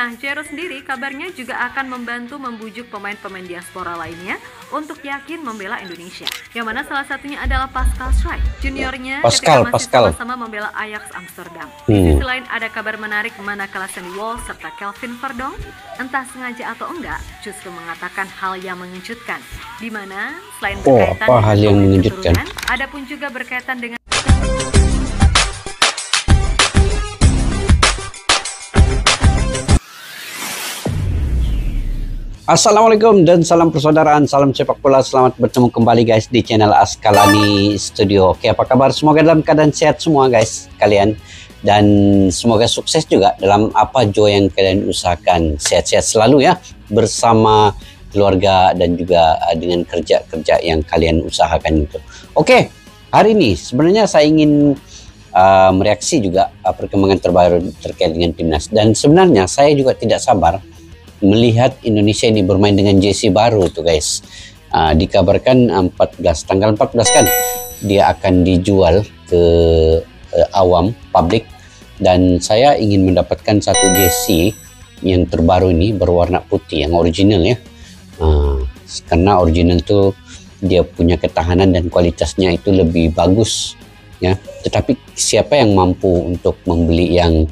Nah, Jero sendiri kabarnya juga akan membantu membujuk pemain-pemain diaspora lainnya untuk yakin membela Indonesia. Yang mana salah satunya adalah Pascal Schreik, juniornya ketika masih sama-sama membela Ajax Amsterdam. Di sisi lain ada kabar menarik manakala Sandy Walsh serta Kelvin Verdonk entah sengaja atau enggak justru mengatakan hal yang mengejutkan. Di mana selain berkaitan dengan keturunan, ada pun juga berkaitan dengan Assalamualaikum dan salam persaudaraan, salam sepak bola. Selamat bertemu kembali guys di channel Askalani Studio. Oke, apa kabar? Semoga dalam keadaan sehat semua guys kalian, dan semoga sukses juga dalam apa yang kalian usahakan. Sehat-sehat selalu ya bersama keluarga dan juga dengan kerja-kerja yang kalian usahakan itu. Oke, hari ini sebenarnya saya ingin mereaksi juga perkembangan terbaru terkait dengan timnas, dan sebenarnya saya juga tidak sabar melihat Indonesia ini bermain dengan jersey baru tuh guys. Dikabarkan tanggal 14 kan dia akan dijual ke awam publik, dan saya ingin mendapatkan satu jersey yang terbaru ini berwarna putih yang original ya. Karena original tuh dia punya ketahanan dan kualitasnya itu lebih bagus ya. Tetapi siapa yang mampu untuk membeli yang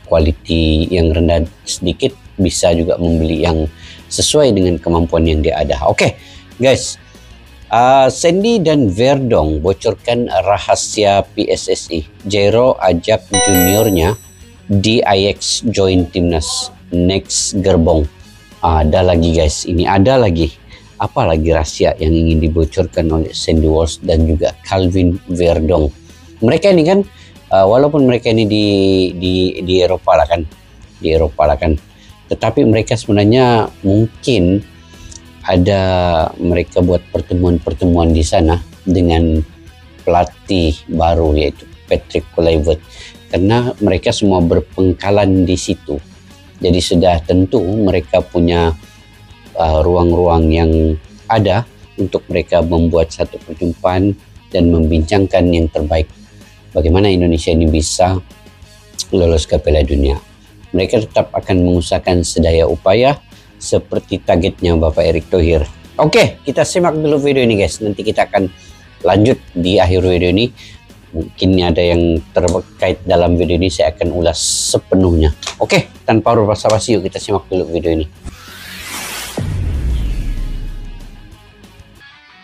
quality yang rendah sedikit, bisa juga membeli yang sesuai dengan kemampuan yang dia ada. Oke, guys, Sandy dan Verdonk bocorkan rahasia PSSI. Jero ajak juniornya di Ajax join timnas next gerbong. Ada lagi guys, ini ada lagi. Apa lagi rahasia yang ingin dibocorkan oleh Sandy Walsh dan juga Kelvin Verdonk? Mereka ini kan walaupun mereka ini di Eropa lah kan, tetapi mereka sebenarnya mungkin ada mereka buat pertemuan di sana dengan pelatih baru yaitu Patrick Kluivert, karena mereka semua berpengkalan di situ. Jadi sudah tentu mereka punya ruang-ruang yang ada untuk mereka membuat satu perjumpaan dan membincangkan yang terbaik. Bagaimana Indonesia ini bisa lolos ke Piala Dunia. Mereka tetap akan mengusahakan sedaya upaya seperti targetnya Bapak Erick Thohir. Oke, kita simak dulu video ini guys. Nanti kita akan lanjut di akhir video ini. Mungkin ada yang terkait dalam video ini, saya akan ulas sepenuhnya. Oke, tanpa basa-basi yuk kita simak dulu video ini.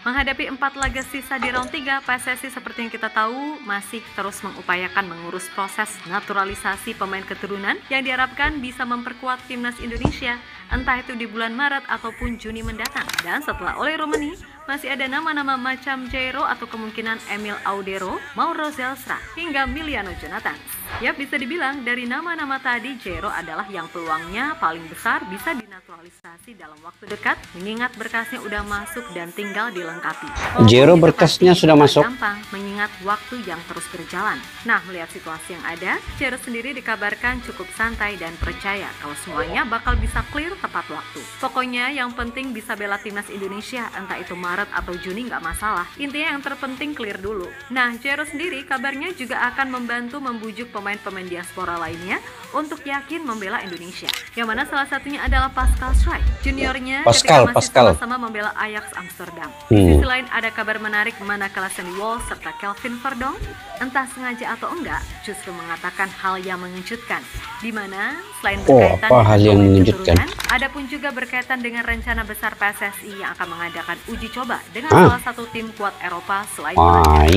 Menghadapi 4 laga sisa di round 3, PSSI seperti yang kita tahu masih terus mengupayakan mengurus proses naturalisasi pemain keturunan yang diharapkan bisa memperkuat timnas Indonesia, entah itu di bulan Maret ataupun Juni mendatang. Dan setelah oleh Romani, masih ada nama-nama macam Jero atau kemungkinan Emil Audero, Mauro Zelstra, hingga Miliano Jonathan. Ya, bisa dibilang dari nama-nama tadi Jero adalah yang peluangnya paling besar bisa dinaturalisasi dalam waktu dekat, mengingat berkasnya udah masuk dan tinggal dilengkapi. Jero berkasnya sudah masuk. Gampang mengingat waktu yang terus berjalan. Nah, melihat situasi yang ada, Jero sendiri dikabarkan cukup santai dan percaya kalau semuanya bakal bisa clear tepat waktu. Pokoknya yang penting bisa bela timnas Indonesia, entah itu Maret atau Juni nggak masalah. Intinya yang terpenting clear dulu. Nah, Jero sendiri kabarnya juga akan membantu membujuk pemain-pemain diaspora lainnya untuk yakin membela Indonesia. Yang mana salah satunya adalah Pascal Schreik, juniornya ketika masih sama-sama membela Ajax Amsterdam. Di sisi lain ada kabar menarik manakala Sandy Walsh serta Kelvin Verdonk entah sengaja atau enggak justru mengatakan hal yang mengejutkan. Di mana selain berkaitan dengan keturunan, ada pun juga berkaitan dengan rencana besar PSSI yang akan mengadakan uji coba dengan salah satu tim kuat Eropa selain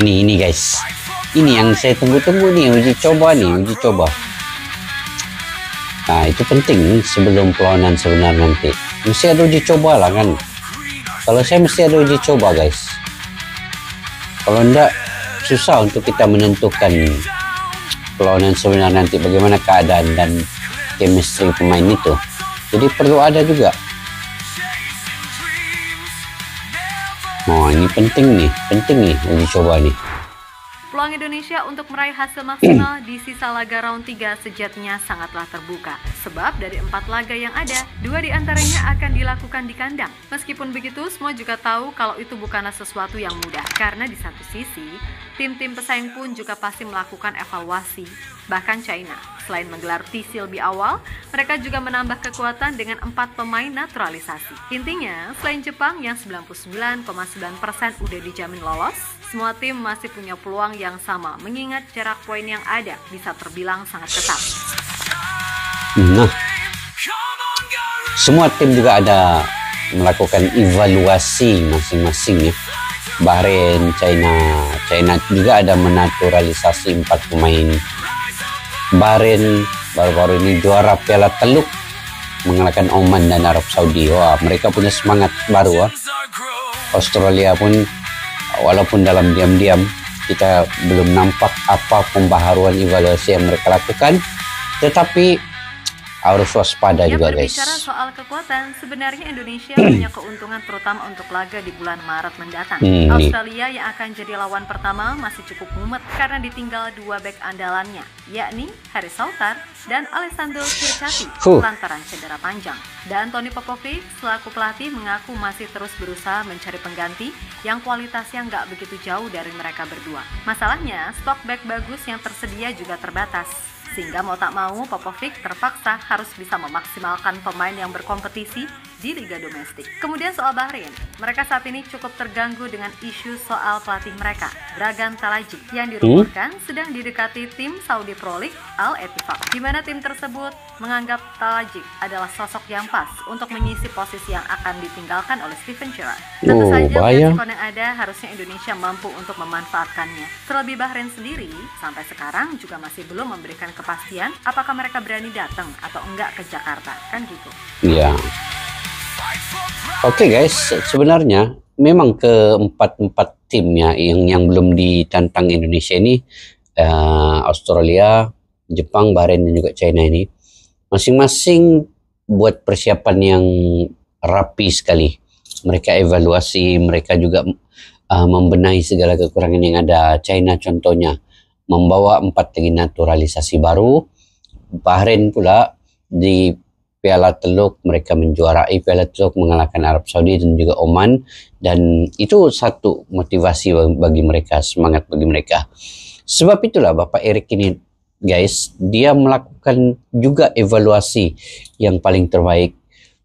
ini guys. Ini yang saya tunggu-tunggu nih, uji coba. Nah, itu penting sebelum perlawanan sebenarnya nanti. Mesti ada uji coba lah kan. Kalau saya mesti ada uji coba guys. Kalau enggak susah untuk kita menentukan perlawanan sebenarnya nanti bagaimana keadaan dan chemistry pemain itu. Jadi perlu ada juga. Oh, ini penting nih uji coba nih. Peluang Indonesia untuk meraih hasil maksimal di sisa laga round 3 sejatinya sangatlah terbuka. Sebab dari 4 laga yang ada, 2 diantaranya akan dilakukan di kandang. Meskipun begitu, semua juga tahu kalau itu bukanlah sesuatu yang mudah. Karena di satu sisi, Tim-tim pesaing pun juga pasti melakukan evaluasi. Bahkan China, selain menggelar TC lebih awal, mereka juga menambah kekuatan dengan 4 pemain naturalisasi. Intinya, selain Jepang yang 99,9% udah dijamin lolos, semua tim masih punya peluang yang sama, mengingat jarak poin yang ada bisa terbilang sangat ketat. Nah, semua tim juga ada melakukan evaluasi masing-masing ya. Bahrain, China juga ada menaturalisasi 4 pemain. Bahrain baru-baru ini juara Piala Teluk, mengalahkan Oman dan Arab Saudi. Wah, mereka punya semangat baru. Australia pun walaupun dalam diam-diam kita belum nampak apa pembaharuan evaluasi yang mereka lakukan, tetapi harus waspada juga guys. Berbicara soal kekuatan, sebenarnya Indonesia punya keuntungan terutama untuk laga di bulan Maret mendatang. Australia yang akan jadi lawan pertama masih cukup mumet karena ditinggal 2 bek andalannya, yakni Haris Sautar dan Alessandro Circati lantaran cedera panjang. Dan Tony Popovic selaku pelatih mengaku masih terus berusaha mencari pengganti yang kualitasnya nggak begitu jauh dari mereka berdua. Masalahnya, stok bek bagus yang tersedia juga terbatas. Sehingga mau tak mau Popovic terpaksa harus bisa memaksimalkan pemain yang berkompetisi di liga domestik. Kemudian soal Bahrain, mereka saat ini cukup terganggu dengan isu soal pelatih mereka, Dragan Talajik, yang dirumorkan sedang didekati tim Saudi Pro League Al Ettifaq, di mana tim tersebut menganggap Talajik adalah sosok yang pas untuk mengisi posisi yang akan ditinggalkan oleh Steven Gerrard. Tentu saja resiko yang ada harusnya Indonesia mampu untuk memanfaatkannya. Terlebih Bahrain sendiri sampai sekarang juga masih belum memberikan kepastian apakah mereka berani datang atau enggak ke Jakarta, kan gitu. Iya. Oke guys, sebenarnya memang keempat timnya yang belum ditantang Indonesia ini, Australia, Jepang, Bahrain dan juga China ini masing-masing buat persiapan yang rapi sekali. Mereka evaluasi, mereka juga membenahi segala kekurangan yang ada. China contohnya membawa 4 lagi naturalisasi baru. Bahrain pula di Piala Teluk mereka menjuarai Piala Teluk, mengalahkan Arab Saudi dan juga Oman, dan itu satu motivasi bagi mereka, semangat bagi mereka. Sebab itulah Bapak Erik ini guys, dia melakukan juga evaluasi yang paling terbaik,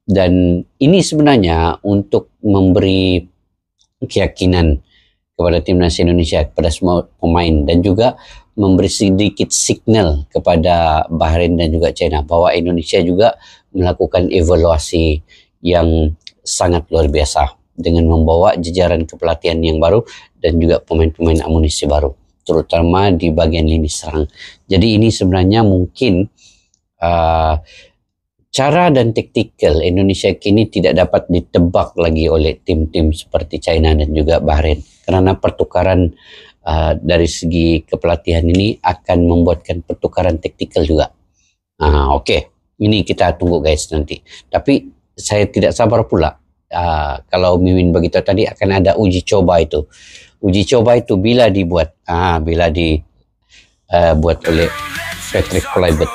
dan ini sebenarnya untuk memberi keyakinan kepada timnas Indonesia, kepada semua pemain, dan juga memberi sedikit signal kepada Bahrain dan juga China bahwa Indonesia juga melakukan evaluasi yang sangat luar biasa dengan membawa jajaran kepelatihan yang baru dan juga pemain-pemain amunisi baru, terutama di bagian lini serang. Jadi ini sebenarnya mungkin cara dan taktikal Indonesia kini tidak dapat ditebak lagi oleh tim-tim seperti China dan juga Bahrain, karena pertukaran dari segi kepelatihan ini akan membuatkan pertukaran taktikal juga. Oke. Ini kita tunggu guys nanti. Tapi saya tidak sabar pula. Kalau Mimin begitu tadi akan ada uji coba itu. Uji coba itu bila dibuat. Bila dibuat oleh Patrick Kluivert.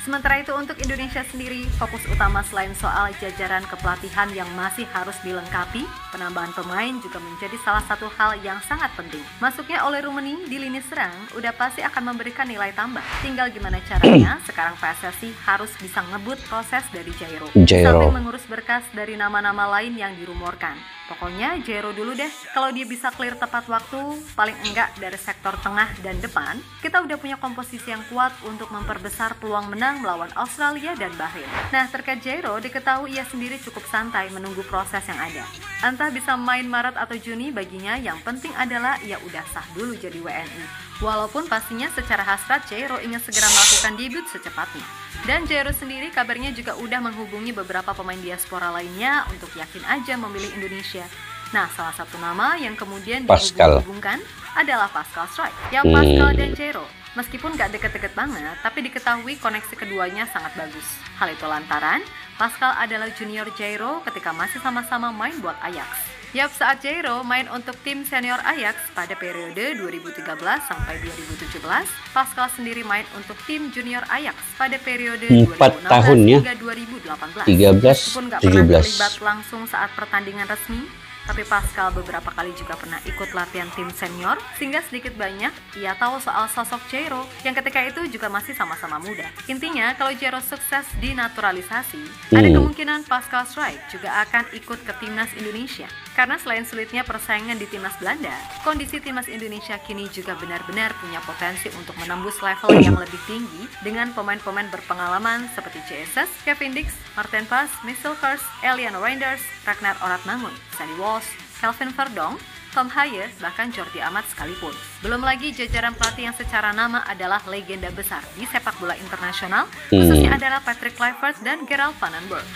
Sementara itu untuk Indonesia sendiri, fokus utama selain soal jajaran kepelatihan yang masih harus dilengkapi, penambahan pemain juga menjadi salah satu hal yang sangat penting. Masuknya Ole Rummenigge di lini serang udah pasti akan memberikan nilai tambah. Tinggal gimana caranya, sekarang PSSI harus bisa ngebut proses dari Jairo. Sambil mengurus berkas dari nama-nama lain yang dirumorkan. Pokoknya Jairo dulu deh, kalau dia bisa clear tepat waktu, paling enggak dari sektor tengah dan depan, kita udah punya komposisi yang kuat untuk memperbesar peluang menang melawan Australia dan Bahrain. Nah, terkait Jairo, diketahui ia sendiri cukup santai menunggu proses yang ada. Entah bisa main Maret atau Juni, baginya yang penting adalah ia udah sah dulu jadi WNI. Walaupun pastinya secara hasrat Jairo ingin segera melakukan debut secepatnya. Dan Jairo sendiri kabarnya juga udah menghubungi beberapa pemain diaspora lainnya untuk yakin aja memilih Indonesia. Nah, salah satu nama yang kemudian dihubungkan adalah Pascal Struijk. Yang Pascal dan Jairo, meskipun gak deket-deket banget, tapi diketahui koneksi keduanya sangat bagus. Hal itu lantaran Pascal adalah junior Jairo ketika masih sama-sama main buat Ajax. Yap, saat Jairo main untuk tim senior Ajax pada periode 2013 sampai 2017, Pascal sendiri main untuk tim junior Ajax pada periode 2016 hingga 2018. 13, Meskipun gak pernah terlibat langsung saat pertandingan resmi, Tapi Pascal beberapa kali juga pernah ikut latihan tim senior, sehingga sedikit banyak ia tahu soal sosok Jairo yang ketika itu juga masih sama-sama muda. Intinya, kalau Jairo sukses dinaturalisasi, ada kemungkinan Pascal Schweik juga akan ikut ke timnas Indonesia. Karena selain sulitnya persaingan di timnas Belanda, kondisi timnas Indonesia kini juga benar-benar punya potensi untuk menembus level yang lebih tinggi dengan pemain-pemain berpengalaman seperti JSS, Kevin Dix, Martin Pas, Michel Kers, Elian Reinders, Ragnar Oratmangun, Sandy Walsh, Kelvin Verdonk, Tom Haye, bahkan Jordi Amat sekalipun. Belum lagi jajaran pelatih yang secara nama adalah legenda besar di sepak bola internasional, khususnya adalah Patrick Kluivert dan Gerald van den Berg.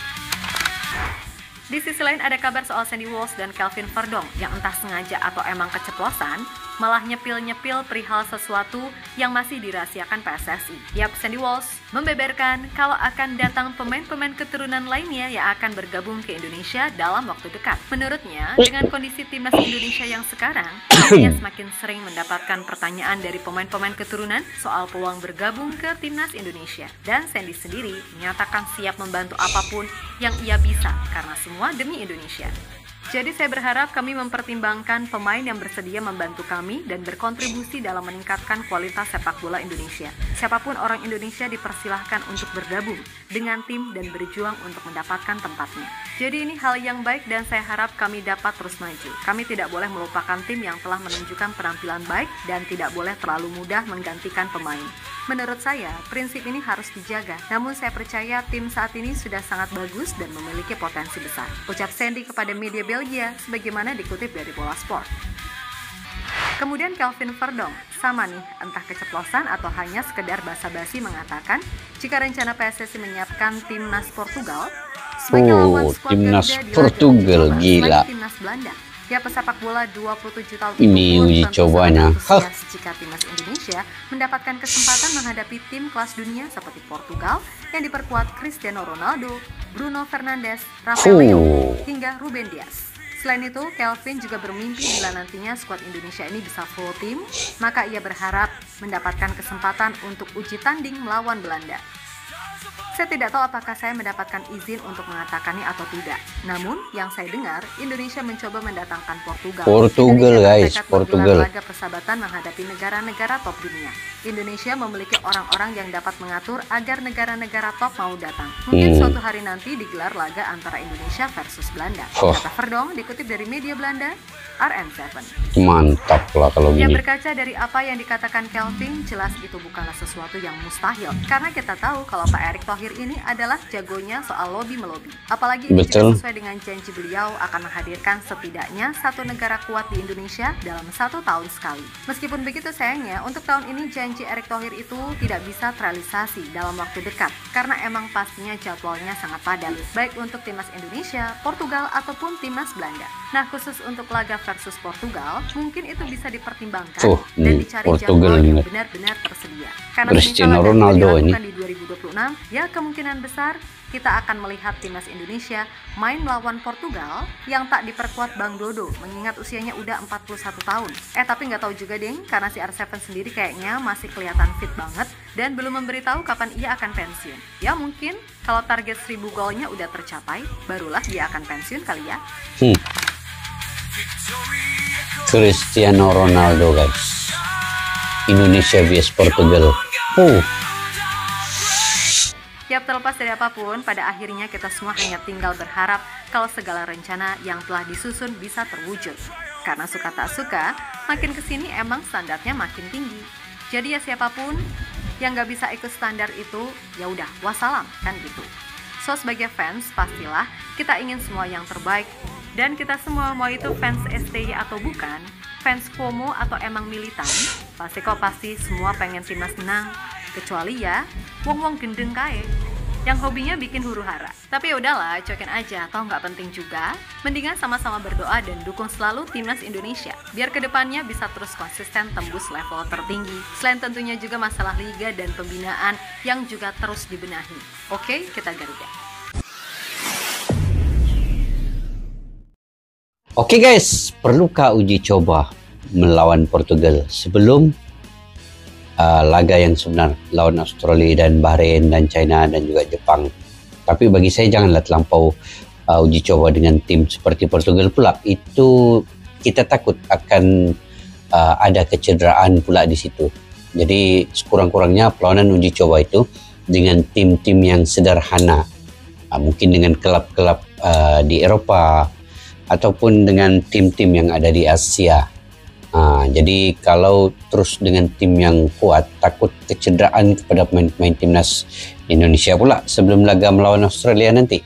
Di sisi lain ada kabar soal Sandy Walsh dan Kelvin Verdonk yang entah sengaja atau emang keceplosan, malah nyepil-nyepil perihal sesuatu yang masih dirahasiakan PSSI. Yap, Sandy Walsh membeberkan kalau akan datang pemain-pemain keturunan lainnya yang akan bergabung ke Indonesia dalam waktu dekat. Menurutnya, dengan kondisi timnas Indonesia yang sekarang, dia semakin sering mendapatkan pertanyaan dari pemain-pemain keturunan soal peluang bergabung ke timnas Indonesia. Dan Sandy sendiri menyatakan siap membantu apapun yang ia bisa karena semua demi Indonesia. Jadi saya berharap kami mempertimbangkan pemain yang bersedia membantu kami dan berkontribusi dalam meningkatkan kualitas sepak bola Indonesia. Siapapun orang Indonesia dipersilahkan untuk bergabung dengan tim dan berjuang untuk mendapatkan tempatnya. Jadi ini hal yang baik dan saya harap kami dapat terus maju. Kami tidak boleh melupakan tim yang telah menunjukkan penampilan baik dan tidak boleh terlalu mudah menggantikan pemain. Menurut saya, prinsip ini harus dijaga. Namun saya percaya tim saat ini sudah sangat bagus dan memiliki potensi besar. Ucap Sandy kepada media Belgia sebagaimana dikutip dari Bola Sport. Kemudian Kelvin Verdonk, sama nih, entah keceplosan atau hanya sekedar basa-basi mengatakan jika rencana PSSI menyiapkan timnas Portugal sebagai lawan skuad timnas Garuda di Portugal, gila. Timnas Belanda. Ya, pesepak bola 27 tahun Ini uji cobanya. Jika timnas Indonesia mendapatkan kesempatan menghadapi tim kelas dunia seperti Portugal yang diperkuat Cristiano Ronaldo, Bruno Fernandes, Rafael Leão, hingga Ruben Dias. Selain itu, Kelvin juga bermimpi bila nantinya skuad Indonesia ini bisa full tim, maka ia berharap mendapatkan kesempatan untuk uji tanding melawan Belanda. Saya tidak tahu apakah saya mendapatkan izin untuk mengatakannya atau tidak. Namun, yang saya dengar, Indonesia mencoba mendatangkan Portugal. Guys, Portugal. Laga persahabatan menghadapi negara-negara top dunia. Indonesia memiliki orang-orang yang dapat mengatur agar negara-negara top mau datang. Mungkin suatu hari nanti digelar laga antara Indonesia versus Belanda. Kata Verdonk dikutip dari media Belanda, RN7. Mantap lah kalau Ya, gini. berkaca dari apa yang dikatakan Kelvin, jelas itu bukanlah sesuatu yang mustahil. Karena kita tahu kalau Pak Erick Thohir ini adalah jagonya soal lobby-melobi. Apalagi ini juga sesuai dengan janji beliau akan menghadirkan setidaknya satu negara kuat di Indonesia dalam 1 tahun sekali. Meskipun begitu, sayangnya untuk tahun ini janji Erick Thohir itu tidak bisa terrealisasi dalam waktu dekat. Karena emang pastinya jadwalnya sangat padat, baik untuk timnas Indonesia, Portugal, ataupun timnas Belanda. Nah, khusus untuk laga versus Portugal, mungkin itu bisa dipertimbangkan dan dicari jadwal yang benar-benar tersedia. Karena Cristiano Ronaldo ini di 2026, ya kemungkinan besar kita akan melihat timnas Indonesia main melawan Portugal yang tak diperkuat Bang Dodo, mengingat usianya udah 41 tahun. Tapi nggak tahu juga deng, karena si R7 sendiri kayaknya masih kelihatan fit banget dan belum memberitahu kapan ia akan pensiun. Ya mungkin kalau target 1000 golnya udah tercapai, barulah dia akan pensiun kali ya. Cristiano Ronaldo, guys. Indonesia vs Portugal. Tiap terlepas dari apapun, pada akhirnya kita semua hanya tinggal berharap kalau segala rencana yang telah disusun bisa terwujud. Karena suka tak suka, makin kesini emang standarnya makin tinggi. Jadi ya siapapun yang gak bisa ikut standar itu, ya udah wassalam, kan gitu. So sebagai fans, pastilah kita ingin semua yang terbaik. Dan kita semua, mau itu fans STY atau bukan, fans FOMO atau emang militan, pasti semua pengen timnas menang. Kecuali ya, wong-wong gendeng kae yang hobinya bikin huru-hara. Tapi ya udahlah, cuekin aja, atau nggak penting juga. Mendingan sama-sama berdoa dan dukung selalu timnas Indonesia, biar kedepannya bisa terus konsisten tembus level tertinggi. Selain tentunya juga masalah liga dan pembinaan yang juga terus dibenahi. Oke, kita Garuda. Oke guys, perlukah uji coba melawan Portugal sebelum laga yang sebenar lawan Australia dan Bahrain dan China dan juga Jepang? Tapi bagi saya janganlah terlampau uji coba dengan tim seperti Portugal pula, itu kita takut akan ada kecederaan pula di situ. Jadi sekurang-kurangnya perlawanan uji coba itu dengan tim-tim yang sederhana, mungkin dengan kelab-kelab di Eropah ataupun dengan tim-tim yang ada di Asia. Jadi kalau terus dengan tim yang kuat, takut kecederaan kepada pemain-pemain timnas Indonesia pula sebelum laga melawan Australia nanti.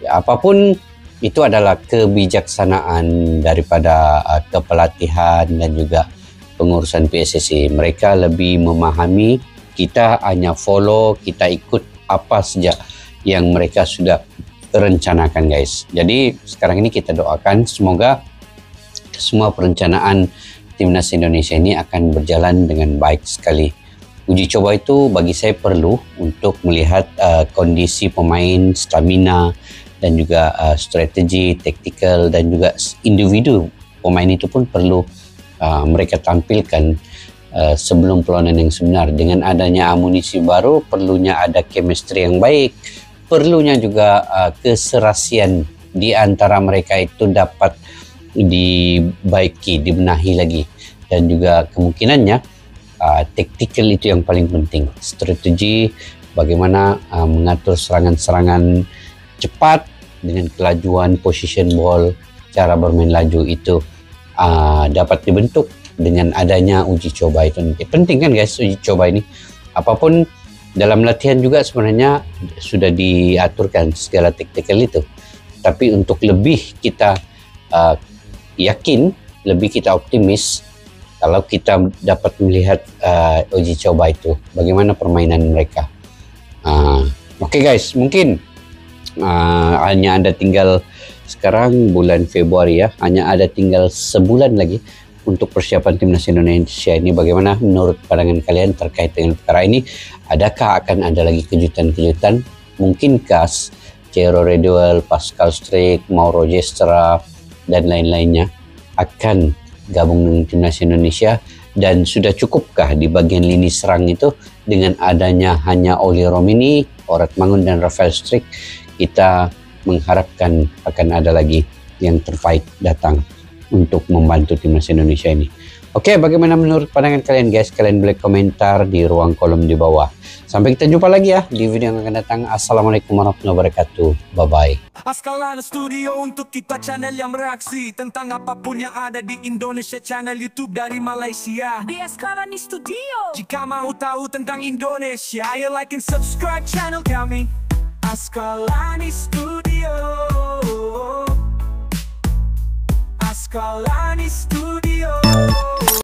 Apapun itu adalah kebijaksanaan daripada kepelatihan dan juga pengurusan PSSI. Mereka lebih memahami, kita hanya follow, kita ikut apa saja yang mereka sudah rencanakan, guys. Jadi sekarang ini kita doakan semoga semua perencanaan timnas Indonesia ini akan berjalan dengan baik sekali. Uji coba itu bagi saya perlu untuk melihat kondisi pemain, stamina dan juga strategi, taktikal dan juga individu pemain itu pun perlu mereka tampilkan sebelum perlawanan yang sebenar. Dengan adanya amunisi baru, perlunya ada chemistry yang baik, perlunya juga keserasian di antara mereka itu dapat dibaiki, dibenahi lagi, dan juga kemungkinannya taktikal itu yang paling penting. Strategi bagaimana mengatur serangan-serangan cepat dengan kelajuan, position ball, cara bermain laju itu dapat dibentuk dengan adanya uji coba itu nanti. Penting kan guys uji coba ini. Apapun dalam latihan juga sebenarnya sudah diaturkan segala taktikal itu. Tapi untuk lebih kita yakin, lebih kita optimis kalau kita dapat melihat uji coba itu, bagaimana permainan mereka. Oke guys, mungkin hanya ada tinggal sekarang bulan Februari ya, hanya ada tinggal sebulan lagi untuk persiapan timnas Indonesia ini. Bagaimana menurut pandangan kalian terkait dengan perkara ini? Adakah akan ada lagi kejutan-kejutan? Mungkinkah Ciro Redwell, Pascal Struijk, Mauro Gestra dan lain-lainnya akan gabung dengan timnas Indonesia? Dan sudah cukupkah di bagian lini serang itu dengan adanya hanya Oli Romini, Orat Mangun dan Rafael Struijk? Kita mengharapkan akan ada lagi yang terbaik datang untuk membantu timnas Indonesia ini. Oke, bagaimana menurut pandangan kalian guys? Kalian boleh komentar di ruang kolom di bawah. Sampai kita jumpa lagi ya di video yang akan datang. Assalamualaikum warahmatullahi wabarakatuh. Bye-bye. Askalana Studio untuk kita channel yang bereaksi tentang apapun yang ada di Indonesia, channel YouTube dari Malaysia di Askalani Studio. Jika mau tahu tentang Indonesia, ayo like and subscribe channel kami Askalani Studio. Askalani Studio.